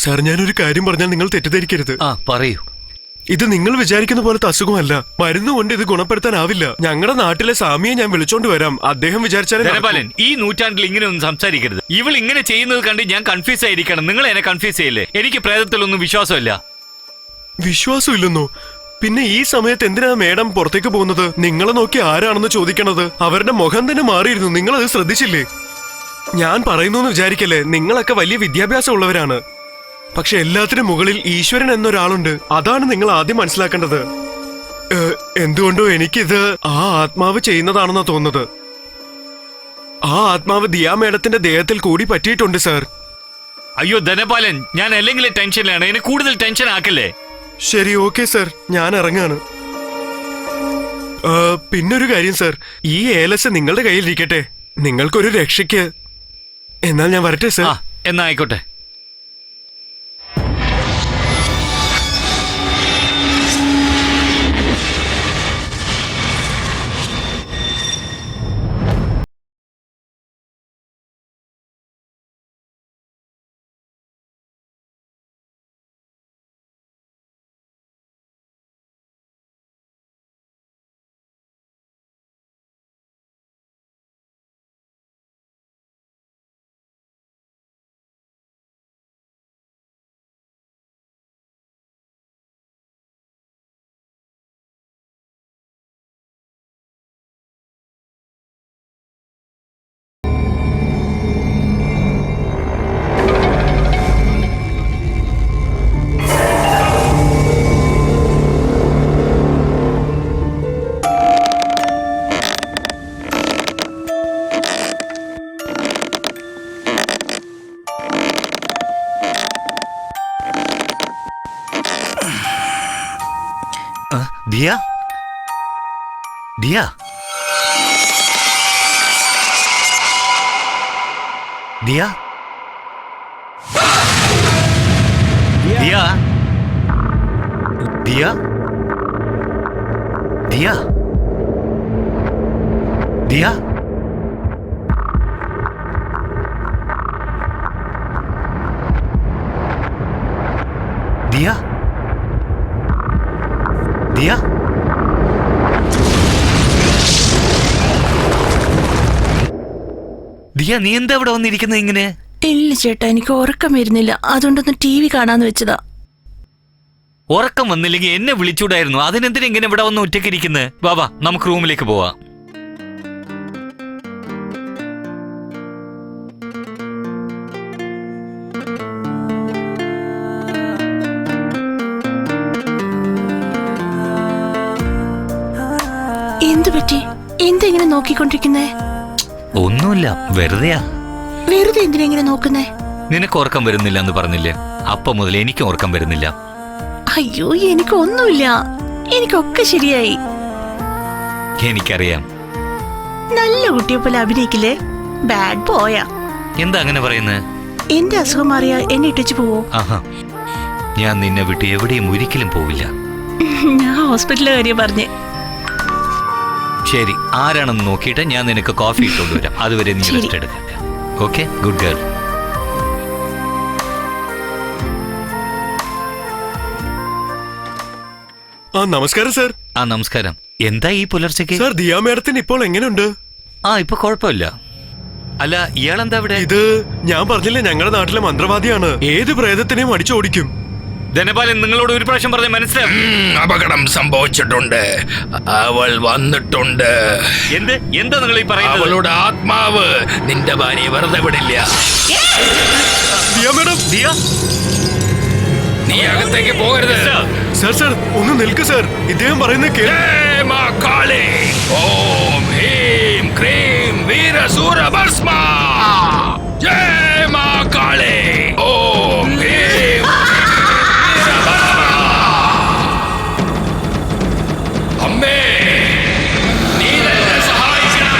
Sir, ഞാനൊരു കാര്യം പറഞ്ഞാൽ നിങ്ങൾ തെറ്റിദ്ധരിക്കരുത്. പറയൂ. ഇത് നിങ്ങൾ വിചാരിക്കുന്ന പോലത്തെ അസുഖമല്ല. മരുന്നുകൊണ്ട് ഇത് ഗുണപ്പെടുത്താനാവില്ല. ഞങ്ങളുടെ നാട്ടിലെ സ്വാമിയെ ഞാൻ വിളിച്ചോണ്ട് വരാം. അദ്ദേഹം വിചാരിച്ചാലും. ഈ നൂറ്റാണ്ടിൽ ഇങ്ങനെ ഒന്നും സംസാരിക്കരുത്. ഇവൾ ഇങ്ങനെ ചെയ്യുന്നത് കണ്ട് ഞാൻ കൺഫ്യൂസ് ആയിരിക്കണം. നിങ്ങൾ എന്നെ കൺഫ്യൂസ് ചെയ്യില്ലേ? എനിക്ക് പ്രേതത്തിലൊന്നും വിശ്വാസമില്ല. വിശ്വാസമില്ലെന്നോ? പിന്നെ ഈ സമയത്ത് എന്തിനാ മേഡം പുറത്തേക്ക് പോകുന്നത്? നിങ്ങളെ നോക്കി ആരാണെന്ന് ചോദിക്കണത്? അവരുടെ മുഖം തന്നെ മാറിയിരുന്നു. നിങ്ങൾ അത് ശ്രദ്ധിച്ചില്ലേ? ഞാൻ പറയുന്നു വിചാരിക്കല്ലേ, നിങ്ങളൊക്കെ വലിയ വിദ്യാഭ്യാസം ഉള്ളവരാണ്. പക്ഷെ എല്ലാത്തിനും മുകളിൽ ഈശ്വരൻ എന്നൊരാളുണ്ട്. അതാണ് നിങ്ങൾ ആദ്യം മനസ്സിലാക്കേണ്ടത്. എന്തുകൊണ്ടോ എനിക്കിത് ആ ആത്മാവ് ചെയ്യുന്നതാണെന്നാ തോന്നുന്നത്. ആ ആത്മാവ് ദിയാ മേഡത്തിന്റെ ദേഹത്തിൽ കൂടി പറ്റിയിട്ടുണ്ട് സാർ. അയ്യോ ധനപാലൻ, ഞാൻ അല്ലെങ്കിൽ ടെൻഷനിലാണ്. എന്നെ കൂടുതൽ ടെൻഷൻ ആക്കല്ലേ. ശരി, ഓക്കെ സാർ, ഞാൻ ഇറങ്ങാണ്. പിന്നൊരു കാര്യം സാർ, ഈ ഏലസ് നിങ്ങളുടെ കയ്യിലിരിക്കട്ടെ. നിങ്ങൾക്കൊരു രക്ഷയ്ക്ക്. എന്നാൽ ഞാൻ വരട്ടെ സാർ. എന്നാ ആയിക്കോട്ടെ. ദിയ, ദിയ, ദിയ, ദിയ, ദിയ, ദിയ, ദിയ, ദിയ, ദിയ. ദിയ, നീ എന്താ ഇവിടെ വന്നിരിക്കുന്നത് ഇങ്ങനെ? ഇല്ല ചേട്ടാ, എനിക്ക് ഉറക്കം വരുന്നില്ല. അതുകൊണ്ടൊന്ന് TV കാണാന്ന് വെച്ചതാ. ഉറക്കം വന്നില്ലെങ്കിൽ എന്നെ വിളിച്ചൂടായിരുന്നു. അതിനെന്തിനാ ഇങ്ങനെ ഇവിടെ വന്ന് ഒറ്റയ്ക്കിരിക്കുന്നത്? വാ, നമുക്ക് റൂമിലേക്ക് പോവാം. എന്തു പറ്റി? എന്തെങ്ങനെ നോക്കിക്കൊണ്ടിരിക്കുന്നേ? ഒന്നുമില്ല, വെറുതെയാ. വെറുതെ എന്തിനാ ഇങ്ങനെ നോക്കുന്നേ? നിനക്ക് ഉറക്കം വരുന്നില്ല എന്ന് പറഞ്ഞില്ലേ? അപ്പം മുതൽ എനിക്കും ഉറക്കം വരുന്നില്ല. അയ്യോ, എനിക്കൊന്നുമില്ല. എനിക്കൊക്കെ ശരിയായി. എനിക്കറിയാം. നല്ല കുട്ടിയെ പോലെ അഭിനയിക്കില്ലേ? ബാഡ് ബോയാ. എന്താ അങ്ങനെ പറയുന്നത്? എന്റെ അസുഖം മാറിയാ എന്നെ ഇട്ടിച്ചു പോവോ? ഞാൻ നിന്നെ വിട്ട് എവിടെയും ഒരിക്കലും പോവില്ല. ഞാൻ ഹോസ്പിറ്റലിലെ കാര്യം പറഞ്ഞേ. ശരി, ആരാണെന്ന് നോക്കിയിട്ട് ഞാൻ നിനക്ക് കോഫി ഇട്ടുകൊണ്ട് വരാം. അതുവരെ നീ റെസ്റ്റ് എടുക്ക. Okay, good girl. നമസ്കാരം സാർ. നമസ്കാരം. എന്താ ഈ പുലർച്ചയ്ക്ക്? സാർ, ദിയാ മേഡത്തിന് ഇപ്പോൾ എങ്ങനെയുണ്ട്? ഇപ്പൊ കുഴപ്പമില്ല. അല്ല, ഇയാളെന്താ ഇവിടെ? ഇത് ഞാൻ പറഞ്ഞില്ലേ, ഞങ്ങളുടെ നാട്ടിലെ മന്ത്രവാദിയാണ്. ഏത് പ്രേതത്തിനെയും അടിച്ചോടിക്കും. ധനപാലൻ, നിങ്ങളോട് ഒരു പ്രാവശ്യം പറഞ്ഞ മനസ്സിലാവും. അപകടം സംഭവിച്ചിട്ടുണ്ട്. അവൾ വന്നിട്ടുണ്ട്. എന്താ നിങ്ങൾ ഈ പറയുന്നത്? അവളുടെ ആത്മാവ് നിന്റെ ഭാര്യയെ വെറുതെ വിടില്ല. നീ അകത്തേക്ക് പോകരുത്. സാർ, ഒന്ന് നിൽക്ക് സാർ. ഇദ്ദേഹം പറയുന്നത് ഓം ഹീം ക്രീം വീരസൂരഭസ്മ. ജയ് മാ കാളി. ഓം ഹീം. അമ്മേ, നീ തന്നെ സഹായിക്കണം.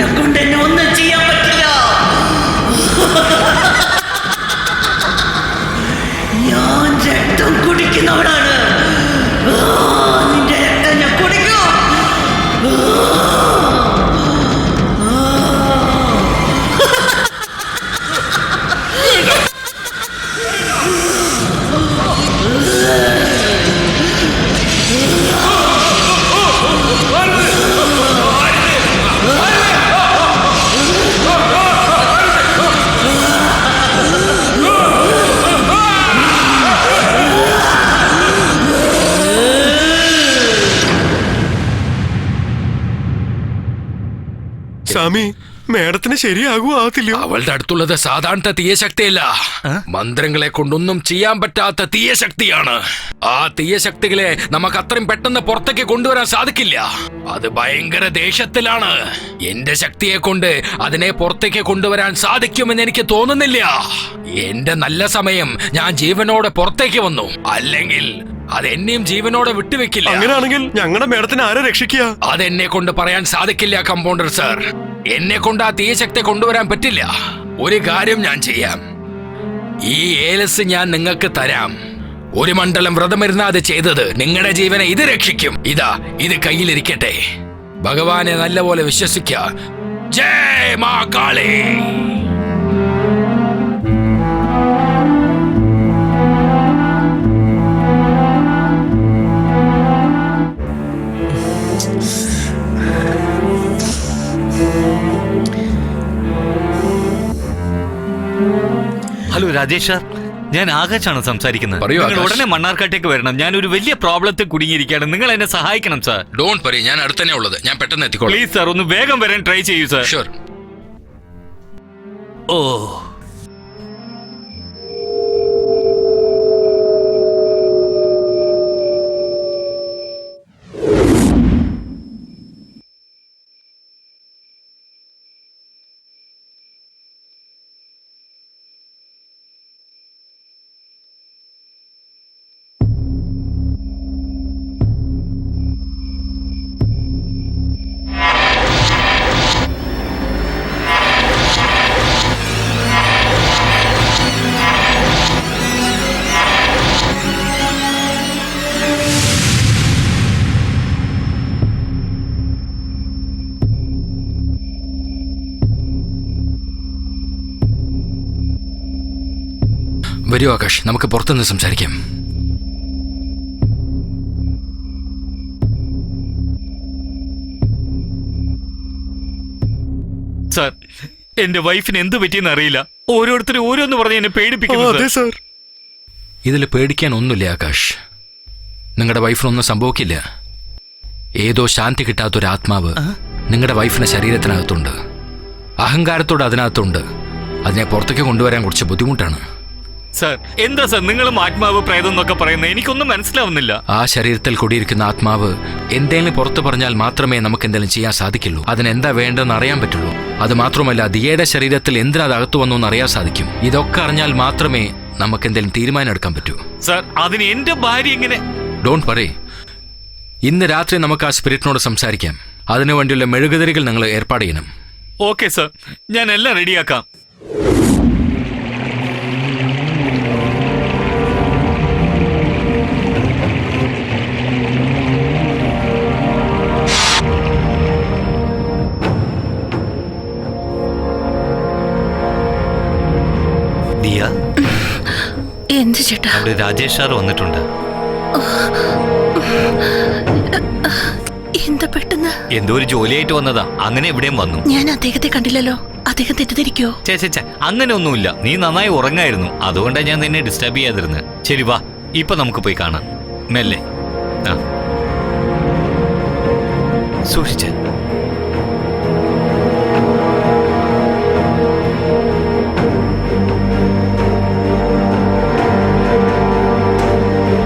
നിന്നെ കൊണ്ട് എന്നെ ഒന്നും ചെയ്യാൻ പറ്റില്ല. ഞാൻ രക്തം കുടിക്കുന്നവനാണ്. നിന്റെ രക്തം ഞാൻ കുടിക്കും. സ്വാമി, മേഡത്തിന് ശരിയാകുമോ ആകത്തില്ലയോ? അവളുടെ അടുത്തുള്ളത് സാധാരണ തീയശക്തിയല്ല, മന്ത്രങ്ങളെ കൊണ്ടൊന്നും ചെയ്യാൻ പറ്റാത്ത തീയശക്തിയാണ്. ആ തീയശക്തികളെ നമുക്ക് അത്രയും പെട്ടെന്ന് പുറത്തേക്ക് കൊണ്ടുവരാൻ സാധിക്കില്ല. അത് ഭയങ്കര ദേഷ്യത്തിലാണ്. എന്റെ ശക്തിയെ കൊണ്ട് അതിനെ പുറത്തേക്ക് കൊണ്ടുവരാൻ സാധിക്കുമെന്ന് എനിക്ക് തോന്നുന്നില്ല. എന്റെ നല്ല സമയം ഞാൻ ജീവനോടെ പുറത്തേക്ക് വന്നു, അല്ലെങ്കിൽ അതെന്നെയും ജീവനോടെ വിട്ടുവെക്കില്ല. അങ്ങനെയാണെങ്കിൽ ഞങ്ങളുടെ മേഡത്തിന് ആരെ രക്ഷിക്കുക? അതെന്നെ കൊണ്ട് പറയാൻ സാധിക്കില്ല കമ്പൗണ്ടർ സർ. എന്നെ കൊണ്ട് ആ തീയശക്തി കൊണ്ടുവരാൻ പറ്റില്ല. ഒരു കാര്യം ഞാൻ ചെയ്യാം, ഈ ഏലസ് ഞാൻ നിങ്ങൾക്ക് തരാം. ഒരു മണ്ഡലം വ്രതമിരുന്ന അത് ചെയ്തത് നിങ്ങളുടെ ജീവനെ ഇത് രക്ഷിക്കും. ഇതാ, ഇത് കയ്യിലിരിക്കട്ടെ. ഭഗവാനെ നല്ലപോലെ വിശ്വസിക്ക. ജയ് മാ കാളി. ഹലോ രാജേഷ് സാർ, ഞാൻ ആകാശാണ് സംസാരിക്കുന്നത്. പറയൂ, നിങ്ങൾ ആകാശ്. ഉടനെ മണ്ണാർക്കാട്ടേക്ക് വരണം. ഞാൻ ഒരു വലിയ പ്രോബ്ലത്തിൽ കുടുങ്ങിയിരിക്കുകയാണ്. നിങ്ങൾ എന്നെ സഹായിക്കണം സാർ. ഡോണ്ട് വറി, ഞാൻ അടുത്തന്നെ ഉള്ളത്. ഞാൻ പെട്ടെന്ന് എത്തിക്കോളാം. പ്ലീസ് സാർ, ഒന്ന് വേഗം വരാൻ ട്രൈ ചെയ്യൂ സാർ. ഷുവർ. ഓ, വരൂ ആകാശ്, നമുക്ക് പുറത്തുനിന്ന് സംസാരിക്കാം. സാർ, എന്റെ വൈഫിന് എന്ത് പറ്റിയെന്ന് അറിയില്ല. ഓരോരുത്തരും ഓരോന്ന് പറഞ്ഞ് എന്നെ അതെ പേടിപ്പിക്കുന്നു. സാർ. ഇതിൽ പേടിക്കാൻ ഒന്നുമില്ല ആകാശ്. നിങ്ങളുടെ വൈഫിനൊന്നും സംഭവിക്കില്ല. ഏതോ ശാന്തി കിട്ടാത്തൊരു ആത്മാവ് നിങ്ങളുടെ വൈഫിന്റെ ശരീരത്തിനകത്തുണ്ട്. അഹങ്കാരത്തോട് അതിനകത്തുണ്ട്. അതിനെ പുറത്തേക്ക് കൊണ്ടുവരാൻ കുറച്ച് ബുദ്ധിമുട്ടാണ്. സാർ, എന്താ സാർ നിങ്ങളും ആത്മാവ് പ്രേതം എന്നൊക്കെ പറയുന്നത്? എനിക്കൊന്നും മനസ്സിലാവുന്നില്ല. ആ ശരീരത്തിൽ കൂടിയിരിക്കുന്ന ആത്മാവ് എന്തെങ്കിലും പുറത്തു പറഞ്ഞാൽ മാത്രമേ നമുക്ക് എന്തെങ്കിലും ചെയ്യാൻ സാധിക്കുള്ളൂ. അതിനെന്താ വേണ്ടെന്ന് അറിയാൻ പറ്റുള്ളൂ. അത് മാത്രമല്ല, ദിയയുടെ ശരീരത്തിൽ എന്തിനാ അത് അകത്തു വന്നു എന്ന് അറിയാൻ സാധിക്കും. ഇതൊക്കെ അറിഞ്ഞാൽ മാത്രമേ നമുക്ക് എന്തെങ്കിലും തീരുമാനം എടുക്കാൻ പറ്റൂ. സാർ, അതിന് എന്റെ ഭാര്യ എങ്ങനെ? ഡോണ്ട് വറി, ഇന്ന് രാത്രി നമുക്ക് ആ സ്പിരിറ്റിനോട് സംസാരിക്കാം. അതിനുവേണ്ടിയുള്ള മെഴുകുതിരികൾ നിങ്ങൾ ഏർപ്പാട് ചെയ്യണം. ഓക്കെ സാർ, ഞാൻ എല്ലാം റെഡിയാക്കാം. ദിയ, എന്ത് ചേട്ടാ? അവിടെ രാജേഷ് സാർ വന്നിട്ടുണ്ട്. എന്താ പെട്ടെന്ന്? എന്തോ ഒരു ജോലിയായിട്ട് വന്നതാ. അങ്ങനെ എവിടെയും വന്നു. ഞാൻ അദ്ദേഹത്തെ കണ്ടില്ലല്ലോ. അദ്ദേഹം തെറ്റിദ്ധരിക്കോ? ചേ, അങ്ങനെ ഒന്നുമില്ല. നീ നന്നായി ഉറങ്ങായിരുന്നു, അതുകൊണ്ടാണ് ഞാൻ നിന്നെ ഡിസ്റ്റർബ് ചെയ്യാതിരുന്നത്. ശരി, വാ, ഇപ്പൊ നമുക്ക് പോയി കാണാം. മെല്ലെ. ആ, സൂക്ഷിച്ചേ.